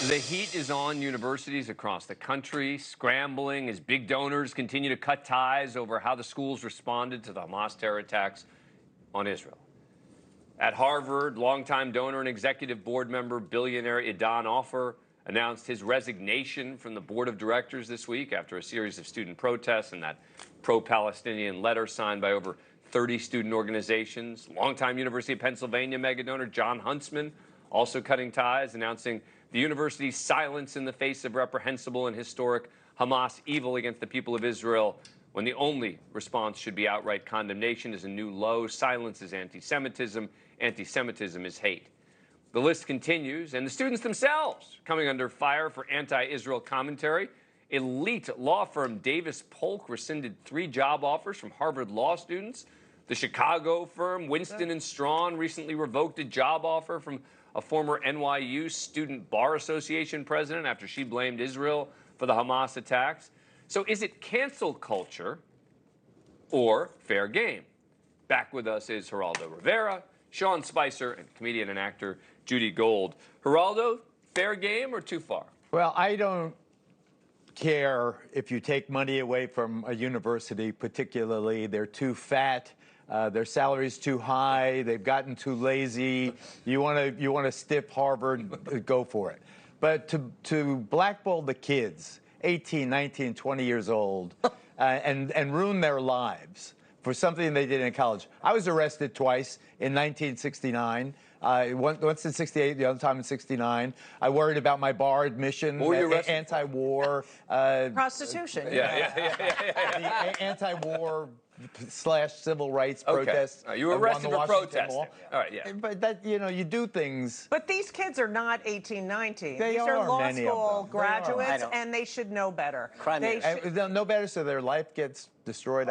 The heat is on universities across the country, scrambling as big donors continue to cut ties over how the schools responded to the Hamas terror attacks on Israel. At Harvard, longtime donor and executive board member, billionaire Dan Abrams announced his resignation from the board of directors this week after a series of student protests and that pro-Palestinian letter signed by over 30 student organizations. Longtime University of Pennsylvania mega donor John Huntsman also cutting ties, announcing the university's silence in the face of reprehensible and historic Hamas evil against the people of Israel, when the only response should be outright condemnation, is a new low. Silence is anti-Semitism. Anti-Semitism is hate. The list continues, and the students themselves coming under fire for anti-Israel commentary. Elite law firm Davis Polk rescinded 3 job offers from Harvard law students. The Chicago firm Winston & Strawn recently revoked a job offer from a former NYU Student Bar Association president after she blamed Israel for the Hamas attacks. So is it cancel culture or fair game? Back with us is Geraldo Rivera, Sean Spicer, and comedian and actor Judy Gold. Geraldo, fair game or too far? Well, I don't care if you take money away from a university, particularly. They're too fat. Their salary's too high. They've gotten too lazy. You want to stiff Harvard, go for it. But to blackball the kids, 18, 19, 20 years old, and ruin their lives for something they did in college. I was arrested twice in 1969. Once in 68, the other time in 69. I worried about my bar admission, anti-war. Prostitution. The anti-war / civil rights protests. You were arrested for protesting. All right, yeah. But that, you do things. But these kids are not 18, 19. They These are law many of school them. graduates, and they should know better. They'll know better, so their life gets destroyed.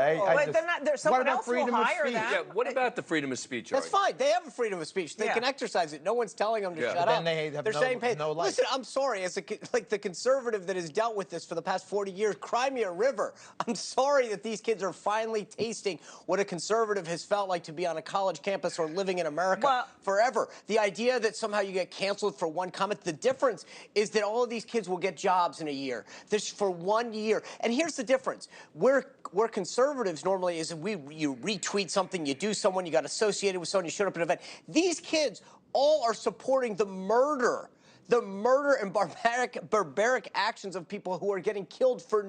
Someone else will hire them. Yeah, what about the freedom of speech? That's fine. They have a freedom of speech. They can exercise it. No one's telling them to shut up. Then they have no life. Listen, I'm sorry. As the conservative that has dealt with this for the past 40 years, cry me a river. I'm sorry that these kids are finally tasting what a conservative has felt like to be on a college campus or living in America forever. The idea that somehow you get canceled for one comment, the difference is that all of these kids will get jobs in a year. This for 1 year. And here's the difference. We're conservatives normally is you retweet something, you do someone, you got associated with someone, you showed up at an event. These kids all are supporting the murder and barbaric actions of people who are getting killed for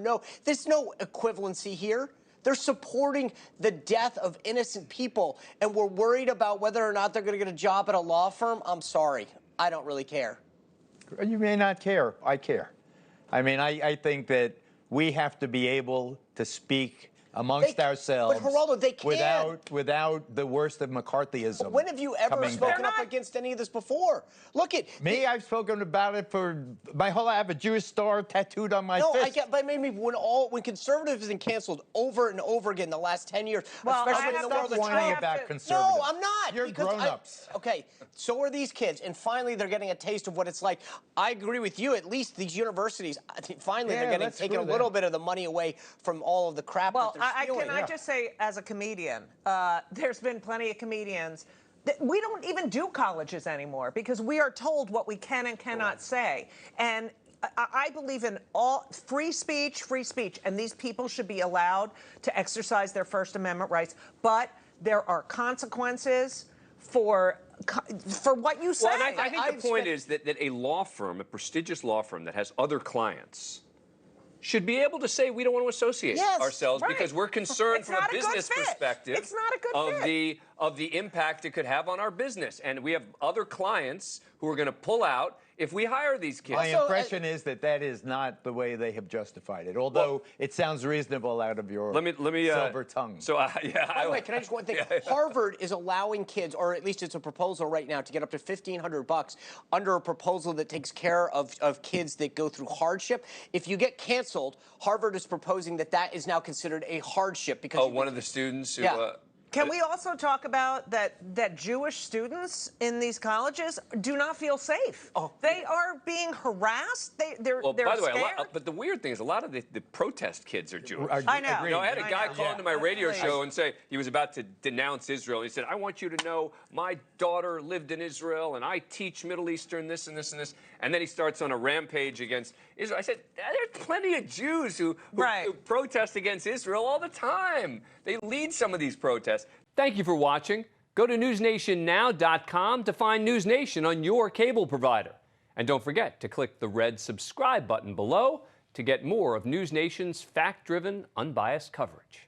there's no equivalency here. They're supporting the death of innocent people, and we're worried about whether or not they're going to get a job at a law firm. I'm sorry. I don't really care. You may not care. I care. I mean, I think that we have to be able to speak amongst ourselves, but Geraldo, they can. without the worst of McCarthyism. When have you ever spoken up against any of this before? Look at me. I've spoken about it for my whole life. I have a Jewish star tattooed on my fist. No, I get. But maybe when conservatives have been canceled over and over again the last 10 years, especially in the world of whining about conservatives. No, I'm not. You're grown-ups. Okay, so are these kids, and finally they're getting a taste of what it's like. I agree with you. At least these universities, finally they're taking a little bit of the money away from all of the crap that they're spewing. I just say, as a comedian, there's been plenty of comedians that we don't even do colleges anymore because we are told what we can and cannot say. And I believe in all free speech, and these people should be allowed to exercise their First Amendment rights. But there are consequences for what you say. Well, and I think the point is that a law firm, a prestigious law firm that has other clients, should be able to say we don't want to associate ourselves because we're concerned from a business perspective of the impact it could have on our business. And we have other clients who are going to pull out if we hire these kids. My impression is that is not the way they have justified it, although it sounds reasonable out of your silver tongue. So, By the way, can I just one thing? Harvard is allowing kids, or at least it's a proposal right now, to get up to $1,500 under a proposal that takes care of kids that go through hardship. If you get canceled, Harvard is proposing that is now considered a hardship because one of the students who. Can we also talk about that Jewish students in these colleges do not feel safe? Oh. They are being harassed. They're By the way, scared. but the weird thing is a lot of the protest kids are Jewish. I know. Agreed. You know, I had a guy call into my radio Please. show and say he was about to denounce Israel. He said, I want you to know my daughter lived in Israel and I teach Middle Eastern this and this and this. And then he starts on a rampage against Israel. I said, there's plenty of Jews who protest against Israel all the time. They lead some of these protests. Thank you for watching. Go to newsnationnow.com to find News Nation on your cable provider. And don't forget to click the red subscribe button below to get more of News Nation's fact-driven, unbiased coverage.